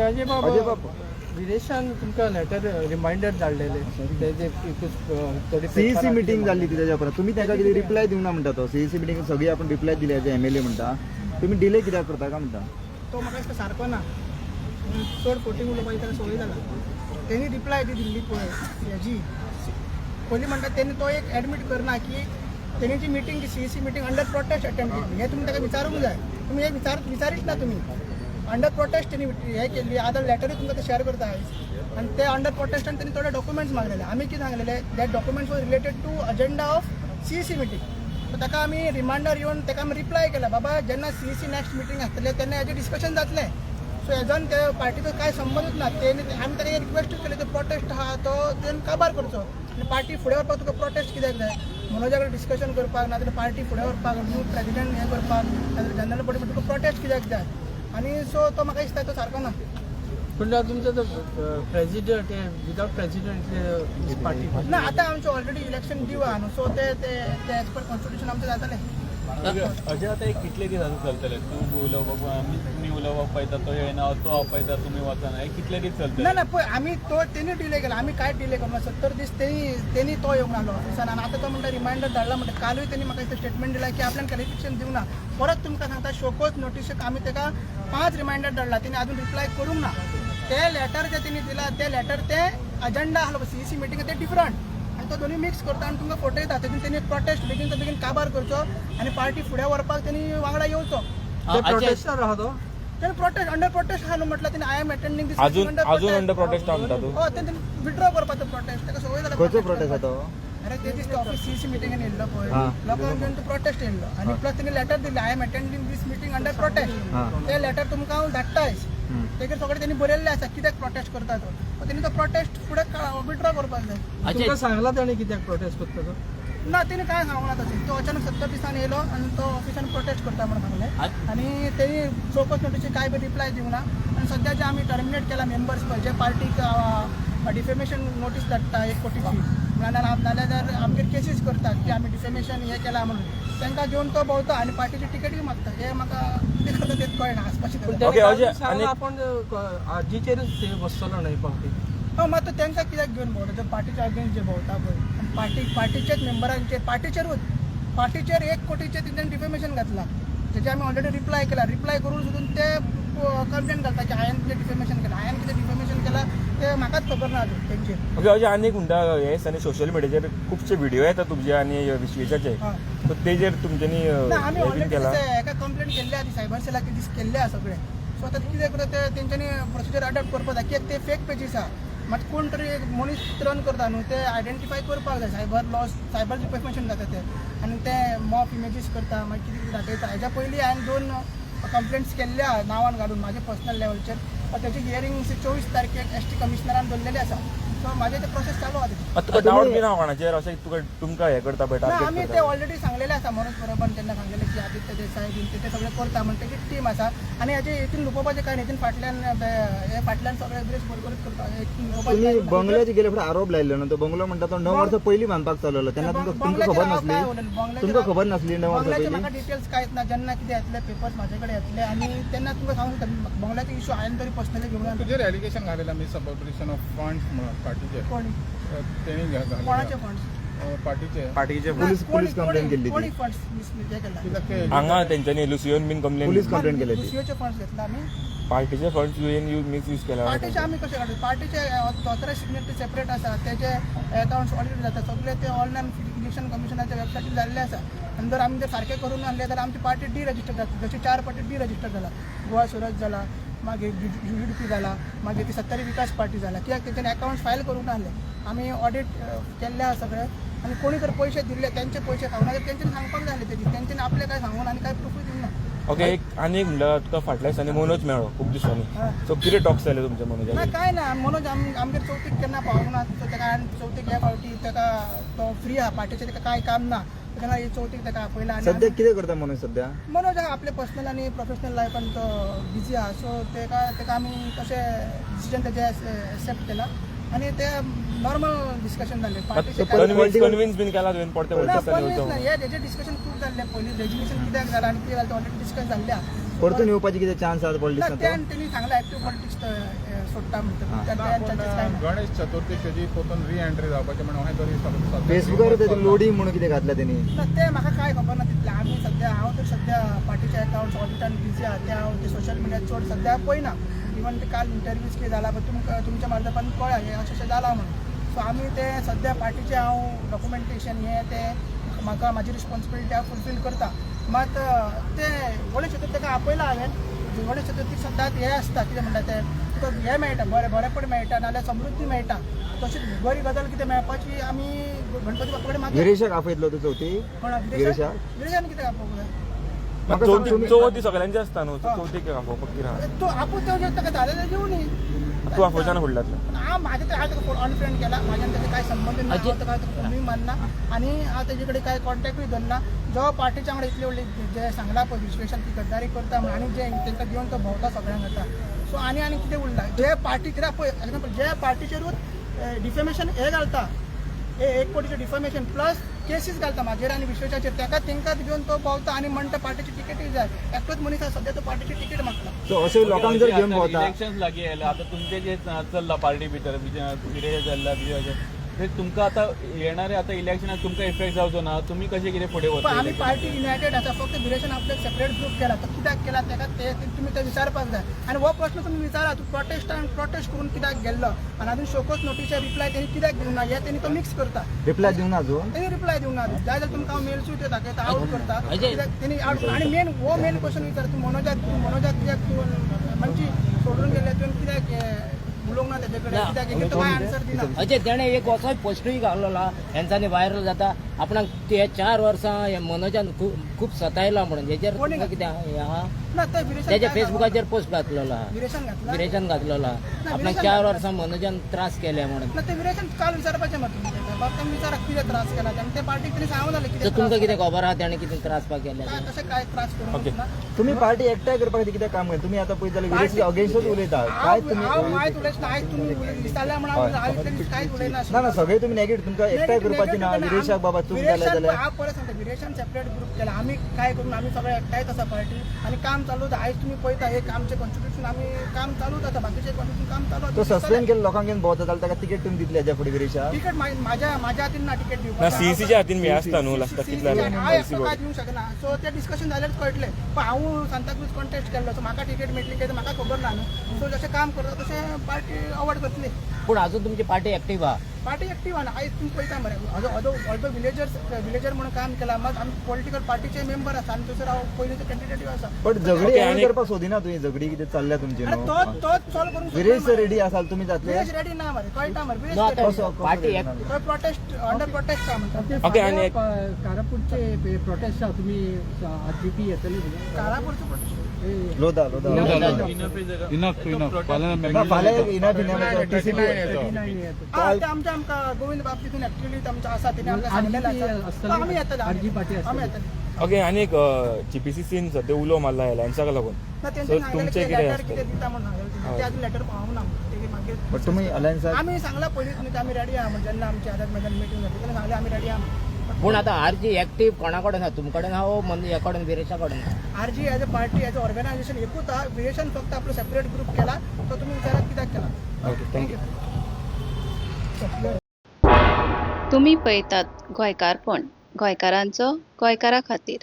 अजय बाबू विदेशान तुमकां letter reminder धाडलेले ते CEC meeting जाल्ली ती तेज्या परत तुम्ही ताका कितें रिप्लाय दिवना म्हणटा तो सीईसी मिटींग सगळी आपण रिप्लाय दिल्या ते एमएलए म्हणटा तुम्ही डिले कित्याक करता काय म्हणटा तो म्हाका दिसता सारको ना चड फोटींग उलोवपाची त्याला संवय जाला तेणी रिप्लाय ती दिल्ली पळय हेजी पयलीं म्हणटा तेणी तो एक एडमीट करना की तेणीची मिटींग ती CEC meeting under prostate attend केली हे तुम्ही ताका विचारूंक जाय तुम्ही हे विचारीत ना तुम्ही अंडर प्रोटेस्ट तेणी हे केल्ली आतां लेटरूय तुमकां ते शेअर करता आणि ते अंडर प्रोटेस्टान तेणी थोडे डॉक्युमेंट्स मागलेले आमी कितें सांगलेले that documents was related to agenda of CEC meeting so ताका आमी रिमांडर येवन ताका आमी रिप्लाय केला बाबा जेन्ना सीईसी नेक्स्ट मिटींग आसतलें तेन्ना हेजें डिस्कशन जातलें सो हेजोन ते पार्टीचो कांय संबंदूच ना तेणी आमी ताका रिक्वेस्ट केली तो प्रोटेस्ट आहा तो तेणें काबार करचो आनी पार्टी फुडें व्हरपाक तुका प्रोटेस्ट कित्याक जाय मनोजा कडेन डिस्कशन करपाक नाजाल्यार पार्टी फुडें व्हरपाक न्यू प्रेसिडेंट हें करपाक नाजाल्यार जनरल बॉडी तुका प्रोटेस्ट कित्याक जाय आनी सो तो म्हाका दिसता तो सारको ना पूण तुमचो तो प्रेसिडेंट विदाउट प्रेसिडेंट पार्टी ना आतां आमचें ऑलरेडी इलेक्शन ड्यू आहा न्हू सो ते एज पर कॉन्स्टिट्यूशन आमचें जातलें अजय आता एक कितले दीस असं चलतले तू उलोवपाक तुमी उलोवपाक पळयता तो येना तो आपयता तुमी वचना हे कितले दीस चलतले ना ना पळय आमी तो तेणी डिले केला आमी कांयच डिले करना 70 दीस तेणी तो येवंक नाहलो ऑफिसान आनी आतां तो म्हणटा रिमांडर धाडला म्हणटा कालूय तेणी म्हाका दिसता स्टेटमेंट दिला की आपल्यान क्लॅरिफिकेशन दिवना परत तुमकां सांगता शोकोज नोटीसेक आमी ताका 5 रिमांडर धाडला तेणी अजून रिप्लाय करूंक ना ते लेटर जे तेणी दिला ते लेटर ते अजेंडा आहलो सीईसी मिटींग ते डिफरंट आणि तो दोन्ही मिक्स करता आणि तुमकां फोटो येता तेतून तेणी प्रोटेस्ट बेगीन तो बेगीन काबार करचो आणि पार्टी फुडें व्हरपाक तेणी वांगडा येवचो प्रोटेस्टर आहा तो तेणी प्रोटेस्ट अंडर प्रोटेस्ट आहा न्हू म्हटलं तेणी आय एम अटेंडिंग दिस अजून अंडर प्रोटेस्ट म्हणटा तू हो तेणी विड्रॉ करपाचो प्रोटेस्ट ताका संवय जाला खंयचो प्रोटेस्ट आहा तो अरे ते दिसता ऑफिस सीईसी मिटींगेन येयल्लो पळय लोकांक घेवन तो प्रोटेस्ट येयल्लो आनी प्लस तेणी लेटर दिल्लें I am attending this meeting under protest ते लेटर तुमकां हांव धाडटायच तेजेर सगळें तेणी बरयल्लें आसा कित्याक प्रोटेस्ट करता तो तेणी तो प्रोटेस्ट फुडें विड्रॉ करपाक जाय तुमकां सांगला ताणें कित्याक प्रोटेस्ट करता तो ना तेणी काय सांगूना तशें तो अचानक 70 दिसांनी येयलो आनी तो ऑफिसान प्रोटेस्ट करता म्हणून सांगलें आनी तेणी चौकस नोटीसची कांय बी रिप्लाय दिवना आनी सद्या जे आमी टर्मिनेट केला मेंबर्स पळय जे पार्टीक डिफेमेशन नोटीस धाडटा 1 कोटीची नाजाल्यार आमगेर केसीस करतात की आमी डिफेमेशन हें केलां म्हणून तांकां घेवन तो भोंवता आनी पार्टीची टिकेटूय मागता हे म्हाका कितें करता तें कळना आसपाचें आपण आजीचेरूच ते बसतलो न्हय पार्टी हो मात तांकां कित्याक घेवन भोंवता जर पार्टीच्या अगेन्स्ट जे भोंवता पळय पार्टीचेच मेंबरांचेर पार्टीचेर 1 कोटीचें तेंच्यांनी डिफेमेशन घातलां तेजे आमी ऑलरेडी रिप्लाय केला रिप्लाय करून सुद्दां ते कंप्लेंट घालता की हांवें कितें डिफेमेशन केलां हांवें कितें डिफेमेशन केलां ते म्हाकाच खबर ना अजून तेंचेर ओके अजय आनी एक म्हणटा हे दिसांनी सोशल मिडियाचेर खुबशे व्हिडिओ येता तुमचे आनी विश्वेशाचे सो तेजेर तुमच्यांनी ना आमी हे बीन ऑलरेडी केला हेका कंप्लेंट केल्ली आहा ती सायबर सेलाक दीस केल्ले आहा सगळे सो आतां कितें करता ते तेंच्यांनी प्रोसिजर अडॉप्ट करपाक जाय कित्याक ते फेक पेजीस आहा मात कोण तरी एक मनीस रन करता न्हू ते आयडेंटिफाय करपाक जाय सायबर डिफेमेशन जाता ते आनी ते मॉप इमेजीस करता मागीर कितें कितें दाखयता हेज्या पयलीं हांवें 2 कंप्लेंट्स केल्ले आहा नांवान घालून म्हाजे पर्सनल लेवलचेर त्याची हियरिंग 24 तारखेक एसटी कमिशनरान दवरलेली आसा सो माझे ते प्रोसेस चालू आहा तुका डावट बी ना कोणाचेर अशें तुमकां हे करता पळय ना टार्गेट आमी ते ऑलरेडी सांगलेले आसा मनोज परबान तेन्ना सांगलेले की आदित्य देसाय बीन ते सगळे करता म्हणून तेची टीम आसा आनी हेजे हितून लुपोवपाचें कांय हितून फाटल्यान सगळे ब्रेस बरोबर करता तुम्ही बंगल्याचे गेले फुडें आरोप लायल्लो न्हू तो बंगलो म्हणटा तो 9 वर्सां पयलीं बांदपाक चालवलो तेन्ना तुमकां खबर नासली तुमकां खबर नासली 9 वर्सां बंगल्याचे पयलीं म्हाका डिटेल्स कांयच ना जेन्ना कितें येतले पेपर्स म्हाजे कडेन येतले आनी तेन्ना तुमकां सांगूंक शकता बंगल्याचे इशू हांवें तरी पर्सनली घेवन तुजेर एलिगेशन घालेला मी सबऑपरेशन ऑफ फंड्स म्हणून पार्टीचे कोणी तेणी कोणाचे फंड्स पार्टीचे पुलीस कंप्लेंट केल्ली कोणी ती फंड्स हे केला कित्याक ते हांगा तेंच्यांनी लुसियोन बीन पुलीस कंप्लेंट केली ती दुसऱ्याचे फंड्स घेतला आमी पार्टीचे फंड्स मिसयूज केला पार्टीचे आमी कशें काडटा पार्टीचे ऑथरायज सिग्नेटरी सेपरेट आसा तेजे अकाउंट्स ऑडिट जाता सगळे ते ऑनलायन इलेक्शन कमिशनाच्या वेबसायटीर जाल्ले आसा आनी जर आमी ते सारके करून नासले जाल्यार आमची पार्टी डिरजिस्टर जाता जशी 4 पार्टी डिरजिस्टर जाला गोवा स्वराज जाला मागीर UDP जाला मागीर ती सत्तारी विकास पार्टी जाला कित्याक तेंच्यांनी अकाउंट्स फायल करूंक नासले आमी ऑडिट केल्ले आहा सगळे आनी कोणी जर पयशे दिल्ले तेंचे पयशे खावना जाल्यार तेंच्यांनी सांगपाक जाय आसलें तेजी तेंच्यांनी आपले काय सांगून आनी काय प्रूफूय दिवना ओके एक आनी एक म्हणल्यार तुका फाटल्या दिसांनी मनोज मेळ्ळो खूब दिसांनी सो कितें टॉक्स जाले तुमचे मनोज ना काय ना मनोज आमगेर चवथीक केन्ना पावूंक ना तेका चवथीक ह्या फावटी तेका तो फ्री आहा पार्टीचें तेका कांय काम ना तेन्ना चवथीक तेका आपयला आनी सध्या कितें करता मनोज सध्या मनोज आहा आपले पर्सनल आनी प्रोफेशनल लायफान तो बिजी आहा सो तेका आमी तशें डिसिजन तेजे एक्सेप्ट केला आनी ते नॉर्मल डिस्कशन झाले कन्व्हिन्स बीन केला तुवें परते हेजे डिस्कशन खूप झाले पयलीं रेजिग्नेशन कित्याक जालां आनी कितें जालें ऑलरेडी डिस्कस जाल्ल्या परतून येवपाचे कितें चान्स आसा ना पॉलिटिक्सांत त्यांनी सांगला ऍक्टिव्ह पॉलिटिक्स सोडटा म्हणटा गणेश चतुर्थीची पोतून री एंट्री जावपाचें म्हणून हांवें तरी फेसबुकार तेजे लोडिंग म्हणून कितें घातल्या तेणी ना ते म्हाका काय खबर ना तितलें आमी सध्या हांव तर सध्या पार्टीचे अकाउंट्स ऑडिटान बिझी आहा ते हांव ते सोशल मिडियात चड सध्या पळयना इवन ते काल इंटरव्यूज कितें जाला पण तुमच्या मार्फतान कळ्ळा हें अशें जाला म्हणून सो आमी ते सध्या पार्टीचे हांव डॉक्युमेंटेशन हें ते म्हाका म्हाजी रिस्पॉन्सिबिलिटी हांव फुलफील करता मात ते गणेश चतुर्थी ताका आपयला हांवें गणेश चतुर्थीक सदांच हें आसता कितें म्हणटा ते तुका हें मेळटा बरेपण मेळटा नाल्यार समृद्धी मेळटा तशीच बरी गजाल कितें मेळपाची आमी गणपती बाप्पा कडेन मागता गिरीशाक आपयतलो तो चवथी गिरीशा गिरीशान कितें आपोवंक जाय म्हाका सांग तुम्ही चवथी सगळ्यांची आसता न्हू चवथीक आपोवपाक कितें आहा? तो आपूण तेवढे ताका दादा घेऊन ये तूं आपोवच्यान फुडल्यांतलो पण हांव माझ्या हांव ताका अनफ्रेंड केला म्हाज्यान ताचे कांय संबंध ना हांव ताका कोणूय मानना आनी हांव तेजे कडेन कांय कॉन्टॅक्टूय धरना जो पार्टीच्या वांगडा इतली व्हडली जे सांगला पळय विश्लेशण ती गद्दारी करता म्हण आनी जे तांकां घेवन तो भोंवता सगळ्यांक जाता सो आनी कितें उरलां जे पार्टी कित्याक पळय एग्जाम्पल जे पार्टीचेरूच डिफेमेशन हे घालता हे 1 कोटीचें डिफेमेशन प्लस केसीस घालता म्हाजेर आनी विश्वेशाचेर तेंकांच घेवन तो भोंवता आनी म्हणटा पार्टीची तिकेटूय जाय एकटोच मनीस आसा सध्या तो पार्टीची तिकेट मागता सो अशे लोकांक जर घेवन भोंवता इलेक्शन लागीं आयला आतां तुमचे जे चल्ला पार्टी भितर कितें चल्ला ते तुमकां आतां येणारे आतां इलेक्शनाक तुमकां इफेक्ट जावचो ना तुमी कशें कितें फुडें पण वता आमी पार्टी युनायटेड आसा फक्त ड्युरेशन आपले सेपरेट ग्रुप केला तो कित्याक केला तेका ते तुमी ते विचारपाक जाय आनी हो प्रश्न तुमी विचारा तूं प्रोटेस्ट करून कित्याक गेल्लो आनी आजून शोकोस नोटीसच्या रिप्लाय तेणी कित्याक दिवना हे तेणी तो मिक्स करता रिप्लाय दिवना अजून तेणी रिप्लाय दिवना जाय जाल्यार तुमकां हांव मेल्सूय ते दाखयता आउट करता कित्याक तेणी आनी मेन क्वेश्चन विचार तूं मनोजात कित्याक तूं म्हणजे सोडून गेले तुवें कित्याक उलोवंक ना तेजे कडेन कित्याक तो कांय आन्सर दिना अजय तेणे एक असोय पोस्टूय घाललेला हेंचानी व्हायरल जाता आपणाक ते 4 वर्सां हे मनोजान खूब सतायला म्हणून हेजेर तुमकां कितें हें आहा ना ते विरेशन तेजे फेसबुकाचेर पोस्ट घातलेलो आहा विरेशन घातला विरेचन घातलेलो आहा आपणाक 4 वर्सां मनोजान त्रास केले म्हणून ना ते विरेशन काल विचारपाचें म्हाका तुमचे बाबा तेमी विचारा कितें त्रास केला तेन्ना ते पार्टी कितें सांगूं जालें तर कितें तुमकां कितें खबर आहा तेणे कितें त्रास पा केले काय तशें काय त्रास करूंक ना तुम्ही पार्टी एकठांय करपाक खातीर कितें काम करता तुम्ही आतां पळयत जाल्यार विदेशी अगेन्स्टच उलयता काय हांव तुम्ही आयज उलयतना आयज तुमी दिसताले म्हणून हांव इतले दीस कांयच उलयना ना सगळे तुम्ही नेगेटिव्ह तुमकां एकठांय करपाची ना विदेशाक बाबा चूक जाल्या जाल्यार हांव परत सांगता विरेशन सेपरेट ग्रुप केला आमी काय करून आमी सगळे एकठांयच आसा पार्टी आनी काम चालू आसा आयज तुमी पळयता एक आमचें कॉन्स्टिट्यूशन आमी काम चालूच आसा बाकीचे कॉन्स्टिट्यूशन काम चालू तो आसा सस्पेंड केलं लोकांक घेवन भोंवता जाल्यार ताका तिकेट तुमी दितली हेज्या फुडें विदेशाक तिकेट म्हाज्या हातीन ना तिकेट ना दिवपाक सीईसीच्या हातीन बी आसता न्हू लास्टाक कितल्या हांव एकटो काय दिवंक शकना सो ते डिस्कशन जाल्यार कळटलें पण हांव सांताक्रूज कॉन्टेस्ट केल्लो सो म्हाका तिकेट मेळटली कितें म्हाका खबर ना न्हू सो जशें काम करता तशें पार्टी अवॉर्ड करतली पूण अजून तुमची पार्टी एक्टीव आहा पार्टी एक्टीव आहा आयज तुमी पळयता मरे ऑल्दो विलेजर म्हणून काम केला मग आमी पॉलिटिकल पार्टीचे मेंबर आसा आनी थंयसर हांव पयलींचो कॅन्डिडेट आसा पण झगडी एंड करपाक सोदिना तुवें झगडी कितें चल्ल्या तुमची आनी न्हू तोच सॉल्व करूंक विरेश रेडी आसाल तुमी जातले विरेश रेडी ना मरे कळटा मरे नो विरेश आता कसो party ready prostate under prostate का म्हणटा ओके आणि कारापूरचे प्रोटेस्ट आहा तुमी जीपी येतली कारापूरचो प्रोटेस्ट लोदा फाल्यां इनफ टीसीपी ते आमकां गोविंद बाब तितून एक्चुअली आमचो आसा तिने आमकां सांगलेलें आसा आमी येतले आमी येतले ओके आनी एक जीपीसीसीन सद्या उलो मारला एलायन्साक लागून ना So, तेंच्यानी सांगलेलें तुमचें की कितें लेटर आसता? कितें दिता म्हणून सांगलेलें ते आजून लेटर पावूंक ना तेगे मागीर बट तुमी अलायन्साक आमी सांगला पयलींच न्ही आमी रेडी आहा जेन्ना आमची आदात मैदान मिटींग जाली तेन्ना सांगलें आमी रेडी आहा पूण आतां आरजी एक्टीव कोणा कडेन आहा तुमचे कडेन आहा म्हणजे हे कडेन विरेशा कडेन आहा आरजी as a party as a organisation एकूच आहा विरेशन फक्त आपलो सेपरेट ग्रुप केला तो तुमी विचारात कित्याक केला ओके थँक्यू तुम्ही पळयतात गोंयकारपण गोंयकारांचो गोंयकारा खातीर.